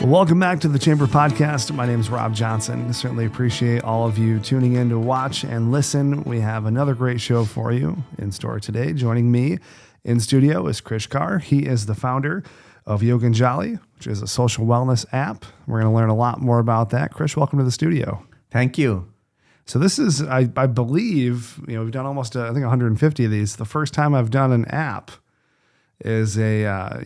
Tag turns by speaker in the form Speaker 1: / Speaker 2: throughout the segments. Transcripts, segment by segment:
Speaker 1: Welcome back to the Chamber Podcast. My name is Rob Johnson. Certainly appreciate all of you tuning in to watch and listen. We have another great show for you in store today. Joining me in studio is Krish Kar. He is the founder of Yoganjali, which is a social wellness app. We're going to learn a lot more about that. Krish, welcome to the studio.
Speaker 2: Thank you.
Speaker 1: So this is, I believe, we've done almost, I think 150 of these. The first time I've done an app is a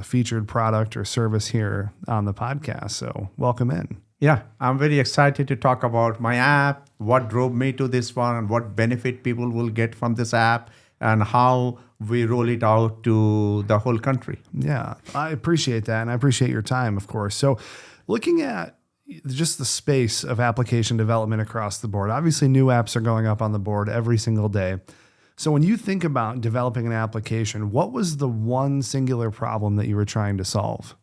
Speaker 1: featured product or service here on the podcast. So welcome in.
Speaker 2: Yeah, I'm very excited to talk about my app, what drove me to this one, and what benefit people will get from this app, and how we roll it out to the whole country.
Speaker 1: Yeah, I appreciate that. And I appreciate your time, of course. So looking at just the space of application development across the board, obviously new apps are going up on the board every single day. So when you think about developing an application, what was the one singular problem that you were trying to solve?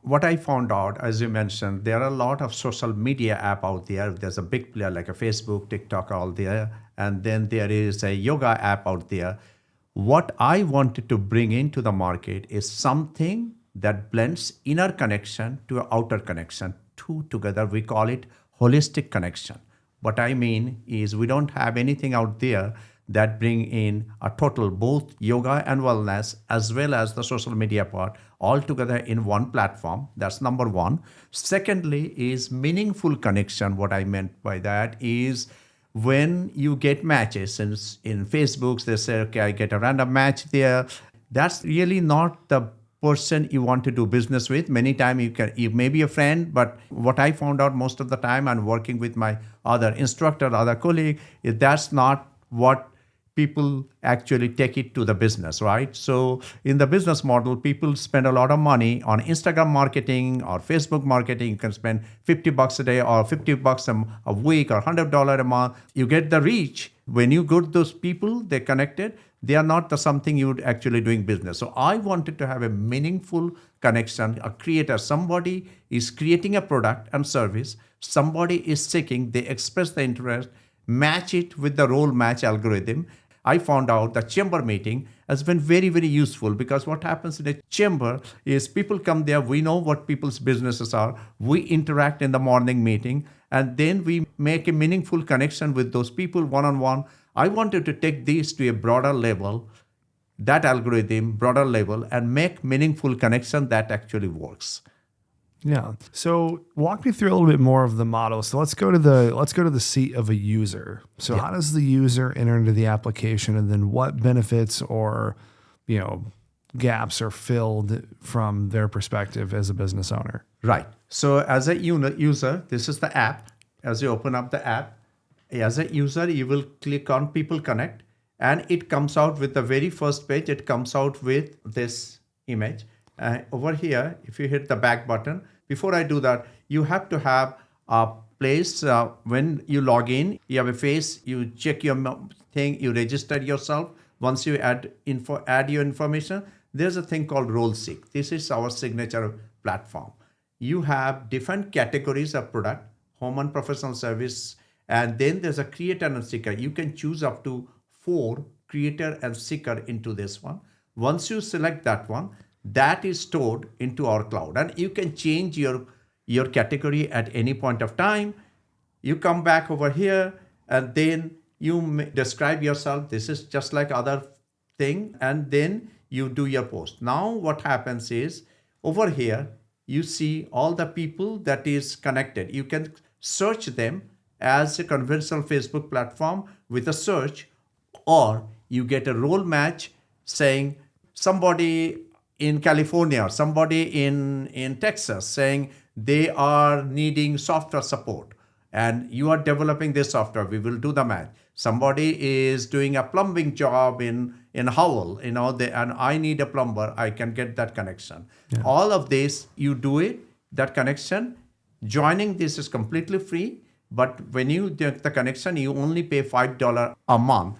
Speaker 2: What I found out, as you mentioned, there are a lot of social media app out there. There's a big player like a Facebook, TikTok, all there. And then there is a yoga app out there. What I wanted to bring into the market is something that blends inner connection to outer connection. Two together, we call it holistic connection. What I mean is we don't have anything out there that bring in a total both yoga and wellness as well as the social media part all together in one platform. That's number one. Secondly is meaningful connection. What I meant by that is when you get matches in Facebook, they say, okay, I get a random match there. That's really not the person you want to do business with. Many times you may be a friend, but what I found out most of the time and working with my other instructor, other colleague, is that's not what people actually take it to the business, right? So in the business model, people spend a lot of money on Instagram marketing or Facebook marketing. You can spend $50 a day or $50 a week or $100 a month. You get the reach. When you go to those people, they're connected. They are not something you would actually doing business. So I wanted to have a meaningful connection, a creator. Somebody is creating a product and service. Somebody is seeking, they express the interest, match it with the role match algorithm. I found out the chamber meeting has been very, very useful because what happens in a chamber is people come there, we know what people's businesses are, we interact in the morning meeting, and then we make a meaningful connection with those people one-on-one. I wanted to take these to a broader level, that algorithm, broader level, and make meaningful connection that actually works.
Speaker 1: Yeah. So walk me through a little bit more of the model. So let's go to the seat of a user. So How does the user enter into the application, and then what benefits or, gaps are filled from their perspective as a business owner?
Speaker 2: Right. So as a user, this is the app. As you open up the app, as a user, you will click on People Connect, and it comes out with the very first page. It comes out with this image. Over here, if you hit the back button, before I do that, you have to have a place when you log in, you have a face, you check your thing, you register yourself. Once you add your information, there's a thing called Role Seek. This is our signature platform. You have different categories of product, home and professional service, and then there's a creator and seeker. You can choose up to 4 creator and seeker into this one. Once you select that one, that is stored into our cloud, and you can change your category at any point of time. You come back over here, and then you describe yourself. This is just like other thing, and then you do your post. Now what happens is over here you see all the people that is connected. You can search them as a conventional Facebook platform with a search, or you get a role match saying somebody in California, somebody in Texas saying they are needing software support and you are developing this software, we will do the match. Somebody is doing a plumbing job in Howell, and I need a plumber, I can get that connection. Yeah. All of this, you do it, that connection. Joining this is completely free, but when you do the connection, you only pay $5 a month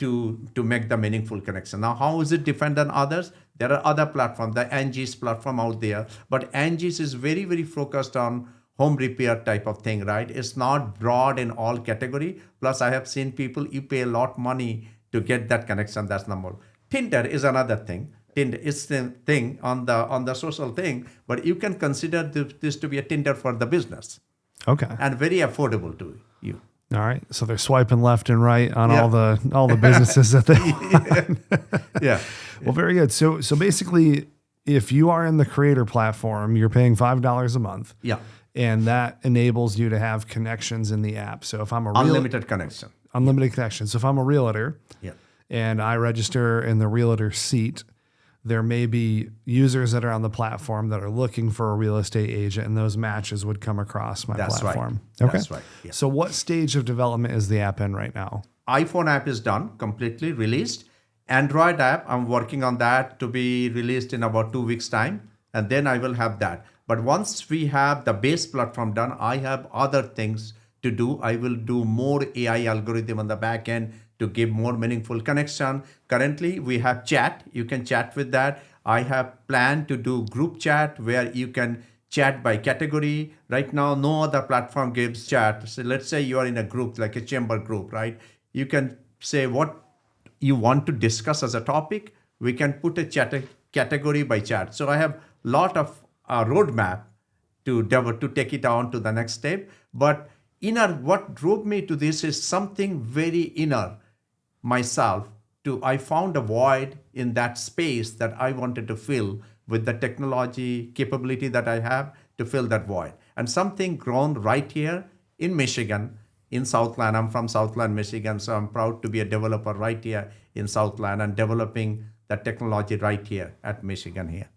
Speaker 2: to make the meaningful connection. Now, how is it different than others? There are other platforms, the Angie's platform out there, but Angie's is very, very focused on home repair type of thing, right? It's not broad in all category. Plus, I have seen people, you pay a lot money to get that connection. That's number one. Tinder is another thing. Tinder. It's the thing on the social thing, but you can consider this to be a Tinder for the business
Speaker 1: Okay.
Speaker 2: and very affordable to you.
Speaker 1: All right. So they're swiping left and right on
Speaker 2: Yeah.
Speaker 1: all the businesses that they want.
Speaker 2: Yeah.
Speaker 1: Well, very good. So basically, if you are in the creator platform, you're paying $5 a month.
Speaker 2: Yeah.
Speaker 1: And that enables you to have connections in the app. So if I'm a
Speaker 2: Unlimited connection.
Speaker 1: unlimited connection. So if I'm a realtor
Speaker 2: Yeah.
Speaker 1: and I register in the realtor seat, there may be users that are on the platform that are looking for a real estate agent, and those matches would come across my
Speaker 2: That's right.
Speaker 1: platform. Okay.
Speaker 2: That's right. Yeah.
Speaker 1: So what stage of development is the app in right now?
Speaker 2: iPhone app is done, completely released. Android app, I'm working on that to be released in about 2 weeks' time. And then I will have that. But once we have the base platform done, I have other things to do. I will do more AI algorithm on the back end to give more meaningful connection. Currently, we have chat. You can chat with that. I have planned to do group chat where you can chat by category. Right now, no other platform gives chat. So let's say you are in a group, like a chamber group, right? You can say what you want to discuss as a topic. We can put a chat category by chat. So I have lot of roadmap to take it on to the next step. But what drove me to this is something very inner myself. I found a void in that space that I wanted to fill with the technology capability that I have to fill that void. And something grown right here in Michigan, in Southland. I'm from Southland, Michigan, so I'm proud to be a developer right here in Southland and developing the technology right here at Michigan here.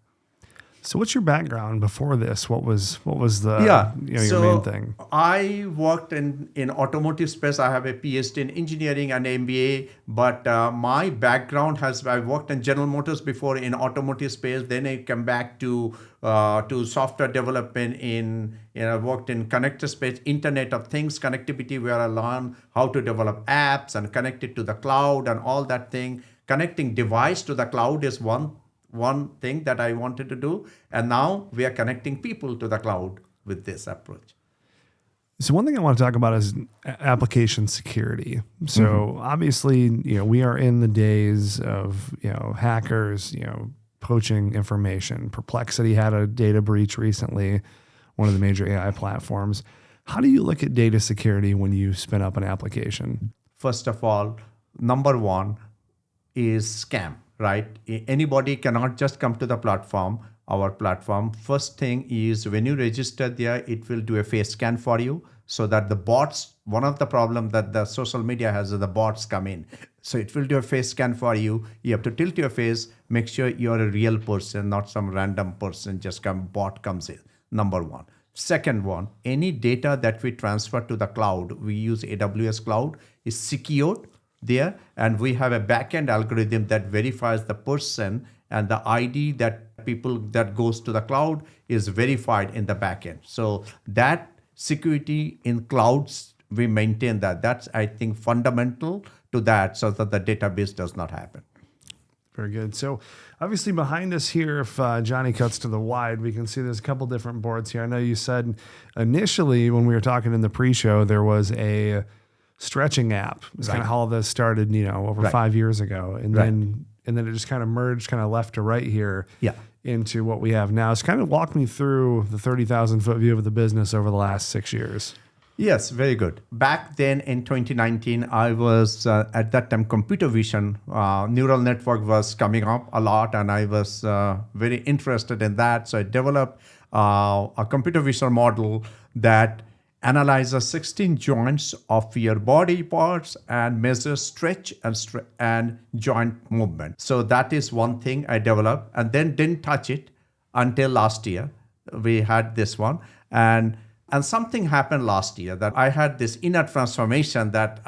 Speaker 1: So what's your background before this? What was the your main thing?
Speaker 2: I worked in automotive space. I have a PhD in engineering and MBA, but my background I worked in General Motors before in automotive space. Then I came back to software development I worked in connector space, Internet of Things connectivity, where I learned how to develop apps and connect it to the cloud and all that thing. Connecting device to the cloud is one thing that I wanted to do. And now we are connecting people to the cloud with this approach.
Speaker 1: So one thing I want to talk about is application security. So obviously, we are in the days of, hackers, poaching information. Perplexity had a data breach recently, one of the major AI platforms. How do you look at data security when you spin up an application?
Speaker 2: First of all, number one is scam. Right? Anybody cannot just come to the platform, our platform. First thing is when you register there, it will do a face scan for you so that the bots, one of the problems that the social media has is the bots come in. So it will do a face scan for you. You have to tilt your face, make sure you're a real person, not some random person, bot comes in. Number one. Second one, any data that we transfer to the cloud, we use AWS cloud, is secured there, and we have a backend algorithm that verifies the person, and the ID that goes to the cloud is verified in the backend. So that security in clouds, we maintain that. That's, I think, fundamental to that, so that the database does not happen.
Speaker 1: Very good. So obviously behind us here, if Johnny cuts to the wide, we can see there's a couple different boards here. I know you said initially when we were talking in the pre-show, there was a stretching app. It's kind of how all this started, over 5 years ago. And then it just kind of merged kind of left to right here into what we have now. So kind of walk me through the 30,000 foot view of the business over the last 6 years.
Speaker 2: Yes, very good. Back then in 2019, I was at that time, computer vision, neural network was coming up a lot, and I was very interested in that. So I developed a computer vision model that analyzes 16 joints of your body parts and measures stretch and joint movement. So that is one thing I developed, and then didn't touch it until last year. We had this one, and something happened last year that I had this inner transformation that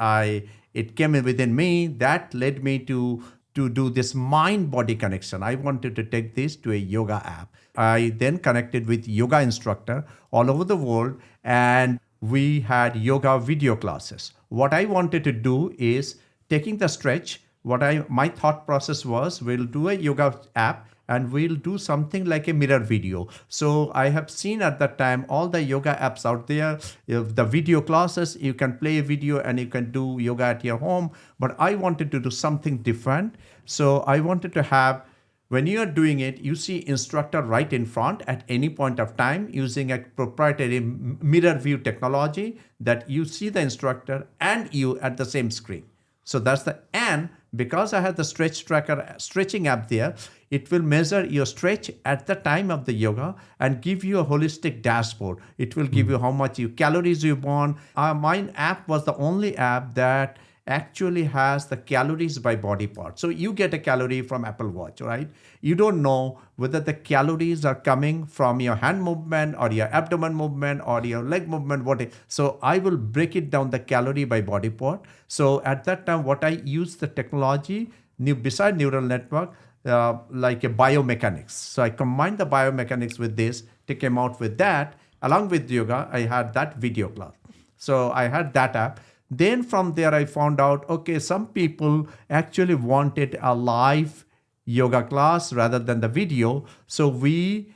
Speaker 2: it came in within me that led me to do this mind-body connection. I wanted to take this to a yoga app. I then connected with yoga instructor all over the world, and we had yoga video classes. What I wanted to do is taking the stretch. My thought process was, we'll do a yoga app and we'll do something like a mirror video. So I have seen at that time all the yoga apps out there, the video classes, you can play a video and you can do yoga at your home. But I wanted to do something different. So I wanted to have When you are doing it, you see instructor right in front at any point of time using a proprietary mirror view technology that you see the instructor and you at the same screen. So that's and because I have the stretch tracker stretching app there, it will measure your stretch at the time of the yoga and give you a holistic dashboard. It will give you how much calories you burn. Mine app was the only app that actually has the calories by body part. So you get a calorie from Apple Watch, right? You don't know whether the calories are coming from your hand movement or your abdomen movement or your leg movement. So I will break it down the calorie by body part. So at that time, what I use the technology, beside neural network, like a biomechanics. So I combined the biomechanics with this to come out with that. Along with yoga, I had that video class. So I had that app. Then from there, I found out, okay, some people actually wanted a live yoga class rather than the video. So we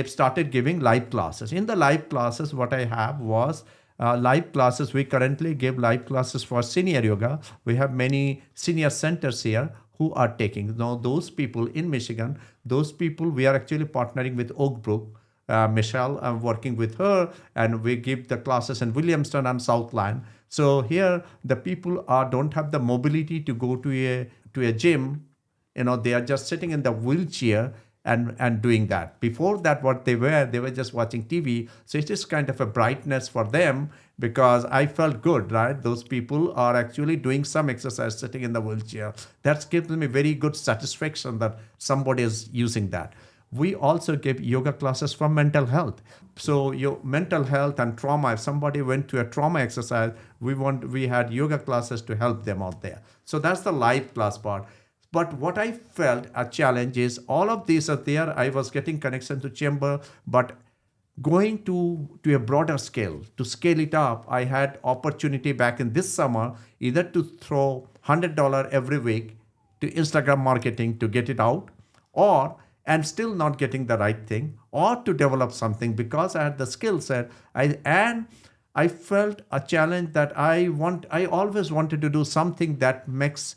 Speaker 2: started giving live classes. In the live classes, what I have was live classes. We currently give live classes for senior yoga. We have many senior centers here who are taking. Now, those people in Michigan, those people, we are actually partnering with Oak Brook. Michelle, I'm working with her, and we give the classes in Williamston and Southland. So here, the people don't have the mobility to go to a gym. They are just sitting in the wheelchair and doing that. Before that, what they were just watching TV. So it is kind of a brightness for them because I felt good, right? Those people are actually doing some exercise sitting in the wheelchair. That gives me very good satisfaction that somebody is using that. We also give yoga classes for mental health. So your mental health and trauma, if somebody went to a trauma exercise, we had yoga classes to help them out there. So that's the live class part. But what I felt a challenge is all of these are there. I was getting connection to chamber, but going to a broader scale, to scale it up, I had opportunity back in this summer, either to throw $100 every week to Instagram marketing to get it out, and still not getting the right thing, or to develop something because I had the skill set. I felt a challenge that I always wanted to do something that makes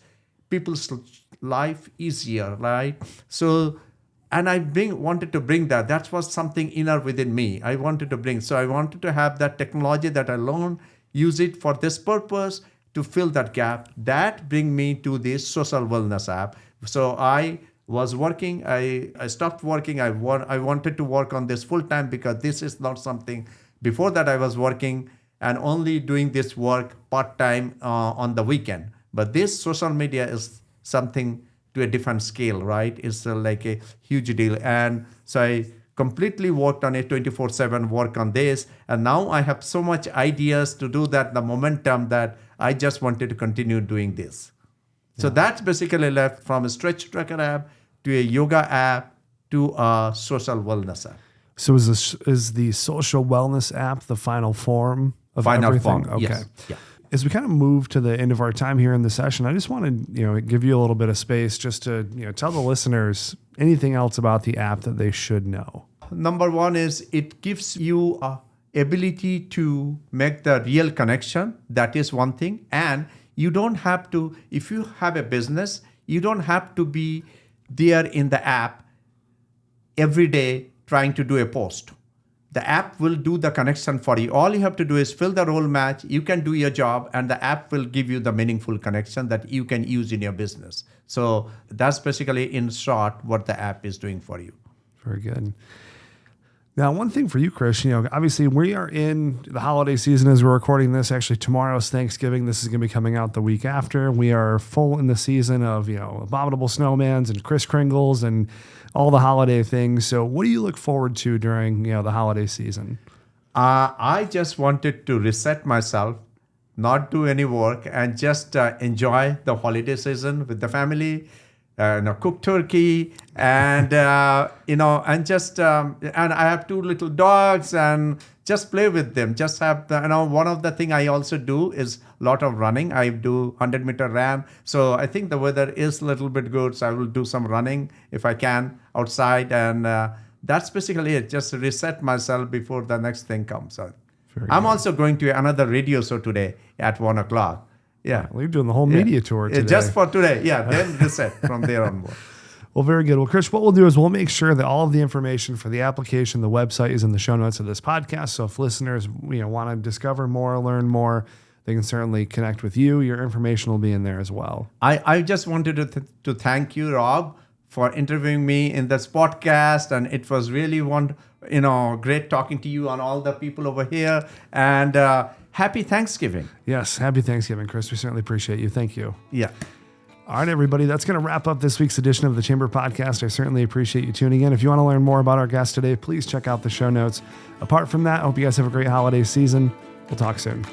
Speaker 2: people's life easier, right? So, and wanted to bring that. That was something inner within me. I wanted to bring. So I wanted to have that technology that I learned, use it for this purpose to fill that gap. That bring me to this social wellness app. So I was working. I stopped working. I wanted to work on this full time because this is not something. Before that, I was working and only doing this work part time on the weekend. But this social media is something to a different scale, right? It's like a huge deal. And so I completely worked on it 24/7 work on this. And now I have so much ideas to do that, the momentum that I just wanted to continue doing this. So that's basically left from a stretch tracker app to a yoga app to a social wellness app.
Speaker 1: So is the social wellness app the final form of everything?
Speaker 2: Form,
Speaker 1: okay.
Speaker 2: Yes. Yeah.
Speaker 1: As we kind of move to the end of our time here in the session, I just want to give you a little bit of space just to tell the listeners anything else about the app that they should know.
Speaker 2: Number one is it gives you a ability to make the real connection. That is one thing. And you don't have to, if you have a business, you don't have to be there in the app every day trying to do a post. The app will do the connection for you. All you have to do is fill the role match. You can do your job and the app will give you the meaningful connection that you can use in your business. So that's basically in short what the app is doing for you.
Speaker 1: Very good. Now, one thing for you, Krish, obviously we are in the holiday season as we're recording this. Actually, tomorrow's Thanksgiving. This is going to be coming out the week after. We are full in the season of, abominable snowmans and Kris Kringles and all the holiday things. So what do you look forward to during, the holiday season?
Speaker 2: I just wanted to reset myself, not do any work, and just enjoy the holiday season with the family. Cook turkey and and just and I have 2 little dogs and just play with them. Just have one of the thing I also do is a lot of running. I do 100-meter run. So I think the weather is a little bit good. So I will do some running if I can outside, and that's basically it. Just reset myself before the next thing comes. I'm also going to another radio show today at 1:00. Yeah.
Speaker 1: Well, you're doing the whole media tour today.
Speaker 2: Just for today. Yeah. Then reset from there onward.
Speaker 1: Well, very good. Well, Krish, what we'll do is we'll make sure that all of the information for the application, the website, is in the show notes of this podcast. So if listeners, want to discover more, learn more, they can certainly connect with you. Your information will be in there as well.
Speaker 2: I just wanted to thank you, Rob, for interviewing me in this podcast, and it was really great talking to you and all the people over here. And happy Thanksgiving.
Speaker 1: Yes, happy Thanksgiving, Krish. We certainly appreciate you. Thank you.
Speaker 2: Yeah.
Speaker 1: All right, everybody, that's going to wrap up this week's edition of the Chamber Podcast. I certainly appreciate you tuning in. If you want to learn more about our guest today, please check out the show notes. Apart from that, I hope you guys have a great holiday season. We'll talk soon.